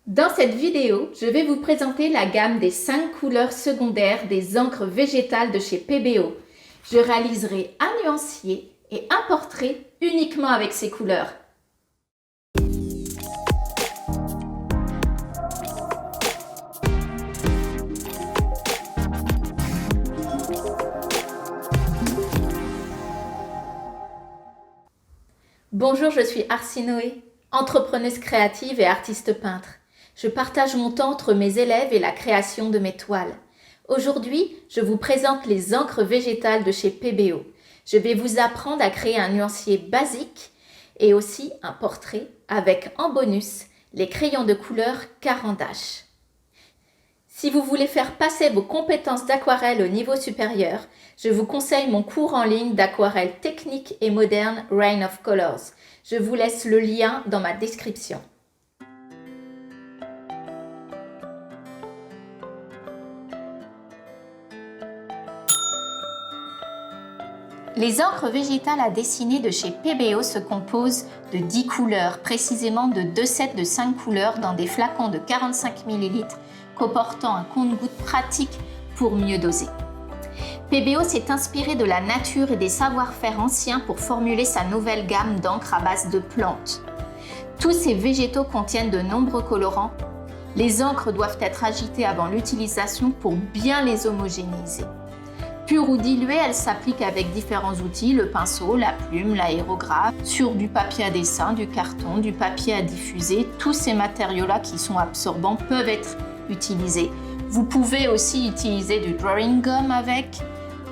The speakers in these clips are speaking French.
Dans cette vidéo, je vais vous présenter la gamme des 5 couleurs secondaires des encres végétales de chez PBO. Je réaliserai un nuancier et un portrait uniquement avec ces couleurs. Bonjour, je suis Arsinoé, entrepreneuse créative et artiste peintre. Je partage mon temps entre mes élèves et la création de mes toiles. Aujourd'hui, je vous présente les encres végétales de chez PBO. Je vais vous apprendre à créer un nuancier basique et aussi un portrait avec en bonus les crayons de couleur Caran-d'Ache. Si vous voulez faire passer vos compétences d'aquarelle au niveau supérieur, je vous conseille mon cours en ligne d'aquarelle technique et moderne Rain of Colors. Je vous laisse le lien dans ma description. Les encres végétales à dessiner de chez PBO se composent de 10 couleurs, précisément de 2 sets de 5 couleurs dans des flacons de 45 ml comportant un compte-gouttes pratique pour mieux doser. PBO s'est inspiré de la nature et des savoir-faire anciens pour formuler sa nouvelle gamme d'encre à base de plantes. Tous ces végétaux contiennent de nombreux colorants. Les encres doivent être agitées avant l'utilisation pour bien les homogénéiser. Pure ou diluée, elle s'applique avec différents outils, le pinceau, la plume, l'aérographe, sur du papier à dessin, du carton, du papier à diffuser. Tous ces matériaux-là qui sont absorbants peuvent être utilisés. Vous pouvez aussi utiliser du drawing gum avec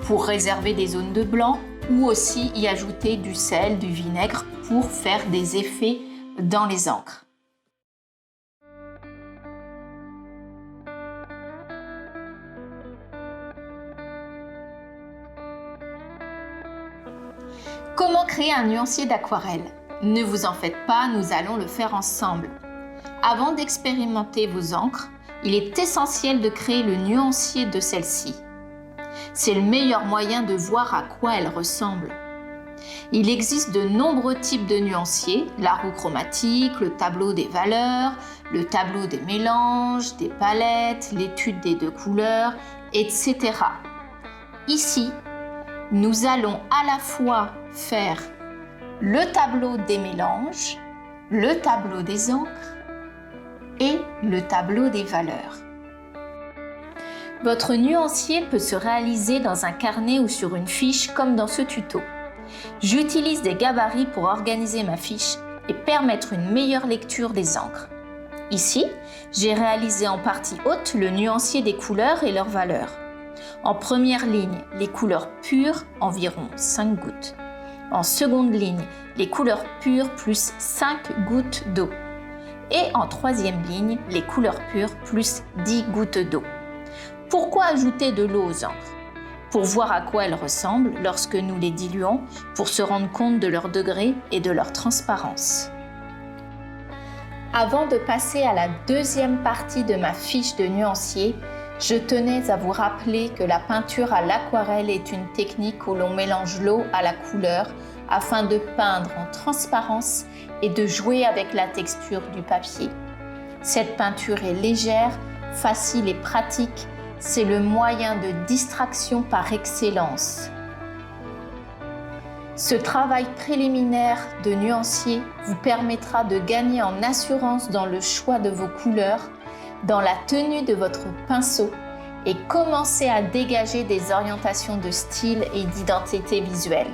pour réserver des zones de blanc ou aussi y ajouter du sel, du vinaigre pour faire des effets dans les encres. Comment créer un nuancier d'aquarelle? Ne vous en faites pas, nous allons le faire ensemble. Avant d'expérimenter vos encres, il est essentiel de créer le nuancier de celle-ci. C'est le meilleur moyen de voir à quoi elle ressemble. Il existe de nombreux types de nuanciers, la roue chromatique, le tableau des valeurs, le tableau des mélanges, des palettes, l'étude des 2 couleurs, etc. Ici, nous allons à la fois faire le tableau des mélanges, le tableau des encres et le tableau des valeurs. Votre nuancier peut se réaliser dans un carnet ou sur une fiche comme dans ce tuto. J'utilise des gabarits pour organiser ma fiche et permettre une meilleure lecture des encres. Ici, j'ai réalisé en partie haute le nuancier des couleurs et leurs valeurs. En première ligne, les couleurs pures, environ 5 gouttes. En seconde ligne, les couleurs pures plus 5 gouttes d'eau. Et en troisième ligne, les couleurs pures plus 10 gouttes d'eau. Pourquoi ajouter de l'eau aux encres? Pour voir à quoi elles ressemblent lorsque nous les diluons, pour se rendre compte de leur degré et de leur transparence. Avant de passer à la deuxième partie de ma fiche de nuancier, je tenais à vous rappeler que la peinture à l'aquarelle est une technique où l'on mélange l'eau à la couleur afin de peindre en transparence et de jouer avec la texture du papier. Cette peinture est légère, facile et pratique. C'est le moyen de distraction par excellence. Ce travail préliminaire de nuancier vous permettra de gagner en assurance dans le choix de vos couleurs, dans la tenue de votre pinceau et commencer à dégager des orientations de style et d'identité visuelle.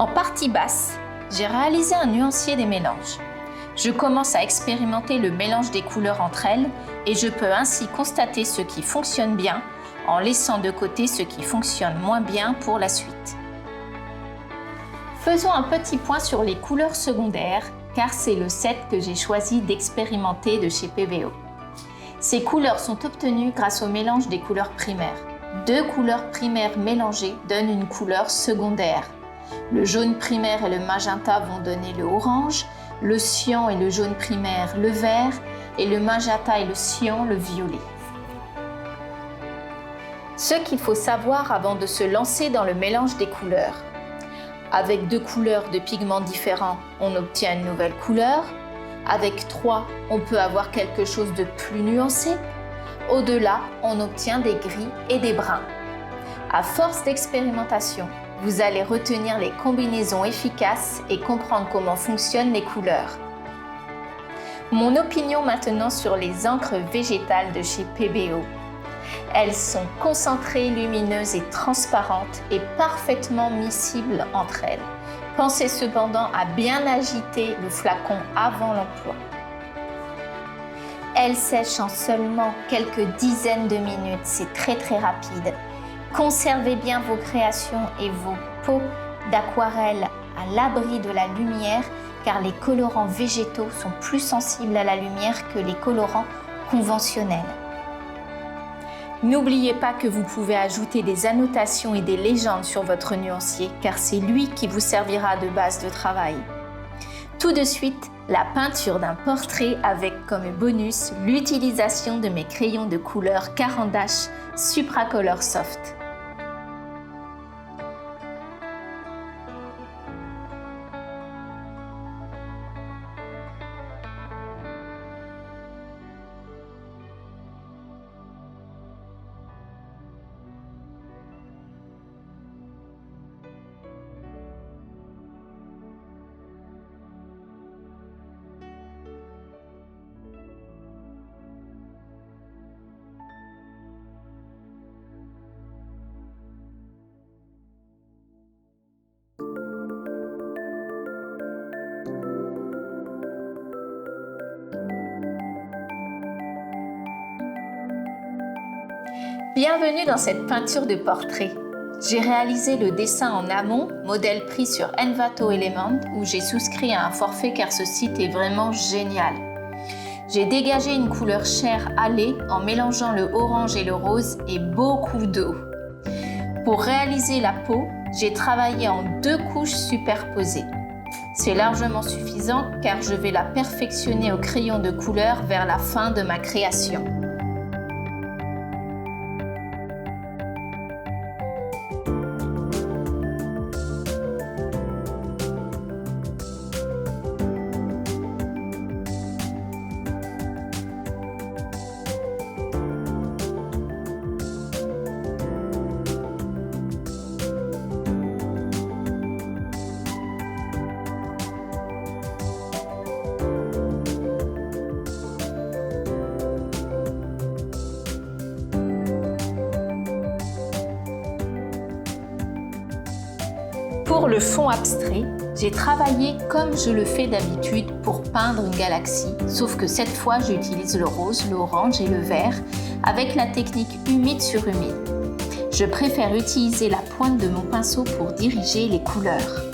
En partie basse, j'ai réalisé un nuancier des mélanges. Je commence à expérimenter le mélange des couleurs entre elles et je peux ainsi constater ce qui fonctionne bien en laissant de côté ce qui fonctionne moins bien pour la suite. Faisons un petit point sur les couleurs secondaires car c'est le set que j'ai choisi d'expérimenter de chez PBO. Ces couleurs sont obtenues grâce au mélange des couleurs primaires. 2 couleurs primaires mélangées donnent une couleur secondaire. Le jaune primaire et le magenta vont donner le orange, le cyan et le jaune primaire le vert, et le magenta et le cyan le violet. Ce qu'il faut savoir avant de se lancer dans le mélange des couleurs. Avec 2 couleurs de pigments différents, on obtient une nouvelle couleur. Avec 3, on peut avoir quelque chose de plus nuancé. Au-delà, on obtient des gris et des bruns. À force d'expérimentation, vous allez retenir les combinaisons efficaces et comprendre comment fonctionnent les couleurs. Mon opinion maintenant sur les encres végétales de chez PBO. Elles sont concentrées, lumineuses et transparentes et parfaitement miscibles entre elles. Pensez cependant à bien agiter le flacon avant l'emploi. Elles sèchent en seulement quelques dizaines de minutes, c'est très rapide. Conservez bien vos créations et vos pots d'aquarelle à l'abri de la lumière car les colorants végétaux sont plus sensibles à la lumière que les colorants conventionnels. N'oubliez pas que vous pouvez ajouter des annotations et des légendes sur votre nuancier car c'est lui qui vous servira de base de travail. Tout de suite, la peinture d'un portrait avec comme bonus l'utilisation de mes crayons de couleur Caran d'Ache Supracolor Soft. Bienvenue dans cette peinture de portrait. J'ai réalisé le dessin en amont, modèle pris sur Envato Element où j'ai souscrit à un forfait car ce site est vraiment génial. J'ai dégagé une couleur chair hâlée en mélangeant le orange et le rose et beaucoup d'eau. Pour réaliser la peau, j'ai travaillé en 2 couches superposées. C'est largement suffisant car je vais la perfectionner au crayon de couleur vers la fin de ma création. Pour le fond abstrait, j'ai travaillé comme je le fais d'habitude pour peindre une galaxie, sauf que cette fois j'utilise le rose, l'orange et le vert avec la technique humide sur humide. Je préfère utiliser la pointe de mon pinceau pour diriger les couleurs.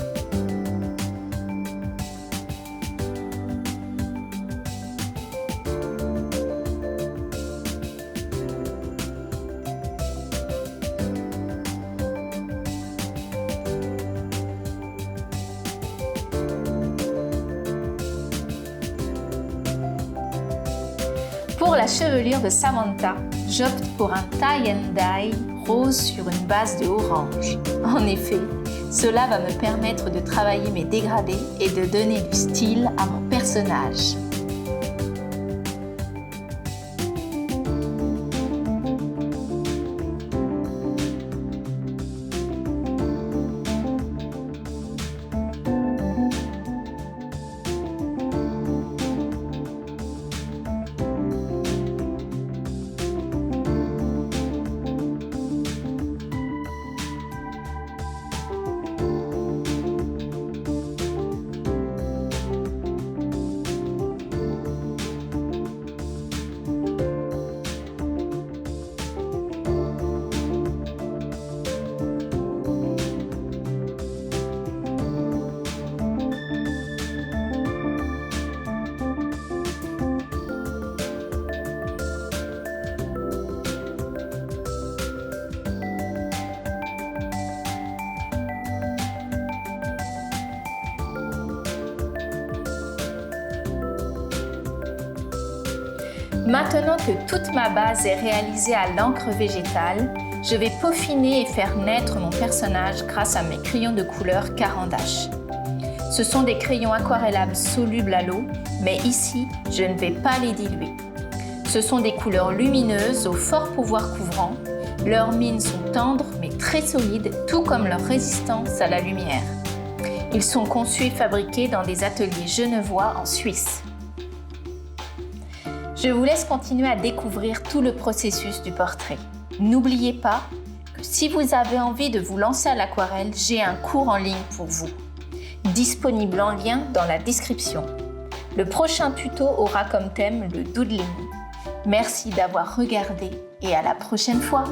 Pour la chevelure de Samantha, j'opte pour un tie and dye rose sur une base de orange. En effet, cela va me permettre de travailler mes dégradés et de donner du style à mon personnage. Maintenant que toute ma base est réalisée à l'encre végétale, je vais peaufiner et faire naître mon personnage grâce à mes crayons de couleur Caran d'Ache. Ce sont des crayons aquarellables solubles à l'eau, mais ici, je ne vais pas les diluer. Ce sont des couleurs lumineuses au fort pouvoir couvrant. Leurs mines sont tendres mais très solides, tout comme leur résistance à la lumière. Ils sont conçus et fabriqués dans des ateliers genevois en Suisse. Je vous laisse continuer à découvrir tout le processus du portrait. N'oubliez pas que si vous avez envie de vous lancer à l'aquarelle, j'ai un cours en ligne pour vous, disponible en lien dans la description. Le prochain tuto aura comme thème le doodling. Merci d'avoir regardé et à la prochaine fois.